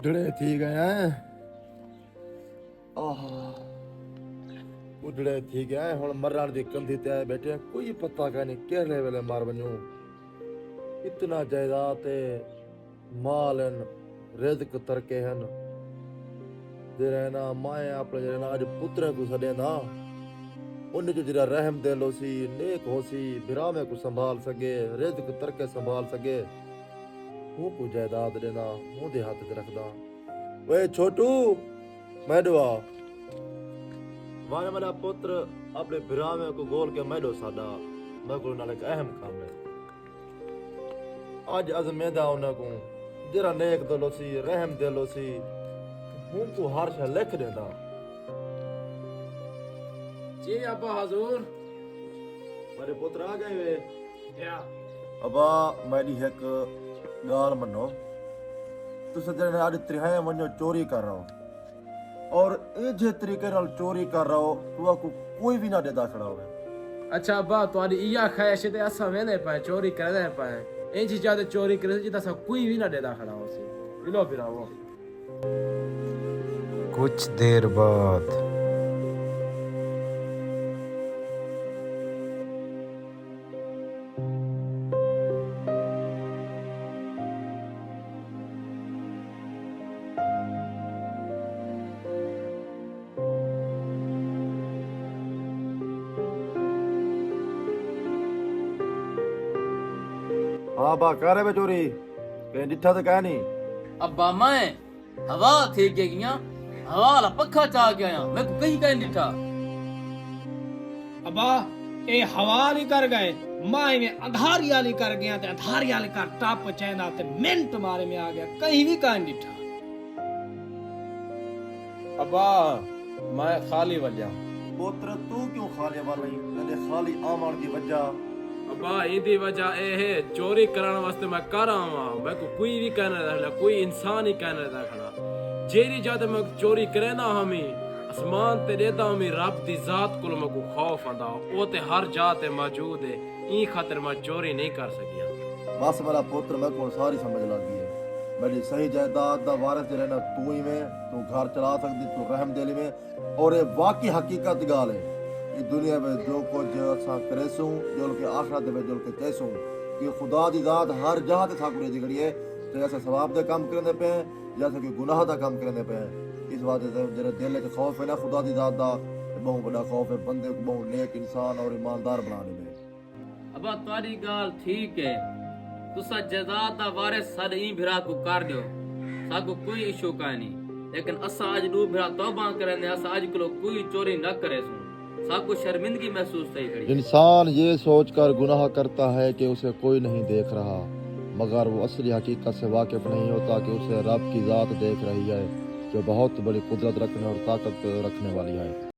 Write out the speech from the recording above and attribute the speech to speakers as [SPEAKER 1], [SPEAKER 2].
[SPEAKER 1] बुढ़ड़े थी गए हैं बुढ़ड़े थी गए हैं हुण मरण दी कंधी ते आए बैठे हैं कोई पता का नहीं केड़े वेले मार वञूं इतना जायदाद ते माल हन रिज़्क तरके हन जेड़ा ना माए अपने जेड़ा ना अज पुत्र को सॾे ना उन जो जरा रहम दिल होसी नेक होसी बिरामे को संभाल सके रिज़्क तरके संभाल सके हूं को जायदाद देना हूं दे हाथ ते रखदा वे छोटू मैडो आ वाने मेरा पुत्र अपने बिरामे को गोल के मैडो साडा मैं को नाल एक अहम काम है आज अजमेदा उन को जरा नेक दिल होसी रहम दिल होसी हूं को हर शय लिख देंदा
[SPEAKER 2] जी अब्बा हजूर
[SPEAKER 1] मेरे पुत्र आ गए वे
[SPEAKER 2] या
[SPEAKER 1] अबा मेरी एक गाल मनो तुस जने आज त्रिहाए वनो चोरी कर रहा हो और ये जे तरीके नाल चोरी कर रहा हो तू को कोई भी ना देदा खड़ा होवे
[SPEAKER 2] अच्छा अब्बा तुम्हारी इया ख्वाहिश है असा वेने पाए चोरी करने पाए इन चीजा ते चोरी करे जिदा सा कोई भी ना देदा खड़ा हो सी बिलो बिरावो
[SPEAKER 3] कुछ देर बाद
[SPEAKER 1] हां बा करे बे चोरी के डिठा ते कह नहीं
[SPEAKER 4] अब्बा मैं हवा थी गया हवा वाला पक्खा चाह गया मैं को कहीं कहीं दिठा
[SPEAKER 5] अब्बा ए हवाली कर गए माए में अंधारियाली कर गया ते अंधारियाली का टप चैना ते मिनट मारे में आ गया कहीं भी कान दिठा
[SPEAKER 2] अब्बा मैं खाली वजह
[SPEAKER 1] पुत्र तू क्यों खाली वाली कदे खाली आमण दी वजह
[SPEAKER 2] अब्बा इंदी वजह ए है चोरी करने वास्ते मैं कर आवा मैं को कोई भी कहने रखला कोई इंसान ही कहने रखला जेरी जाते मैं चोरी करे ना हमें आसमान ते देता हमें रब दी जात को मैं को खौफ आंदा ओ ते हर जाते मौजूद है ई खातिर मैं चोरी नहीं कर सकिया
[SPEAKER 1] बस मेरा पुत्र मैं को सारी समझ लग गई है मेरी सही जायदाद दा वारिस जे रहना तू ही में तू घर चला सकदी तू रहम दिल में और ये वाकई हकीकत गाल है ये दुनिया में जो कुछ असा करेसू जो के आखिरत में जो के कैसू कि खुदा दी जात हर जहां ते साकुरे दी घड़ी है ते ऐसा सवाब दे काम करने पे जैसे कि गुनाह दा काम करने पे इस बात से जरा दिल में खौफ है ना खुदा दी जात दा बहुत बड़ा खौफ है बंदे को बहुत नेक इंसान और ईमानदार बनाने में
[SPEAKER 4] अब्बा तुम्हारी गाल ठीक है तुसा जायदाद दा वारिस साडे ई भिरा को कर दियो साको कोई इशू का नहीं लेकिन असा आज दो भिरा तौबा करने असा आज को कोई चोरी न करे सू साको शर्मिंदगी महसूस थई खड़ी
[SPEAKER 1] इंसान ये सोचकर गुनाह करता है कि उसे कोई नहीं देख रहा मगर वो असली हकीकत से वाकिफ नहीं होता कि उसे रब की ज़ात देख रही है जो बहुत बड़ी कुदरत रखने और ताकत रखने वाली है।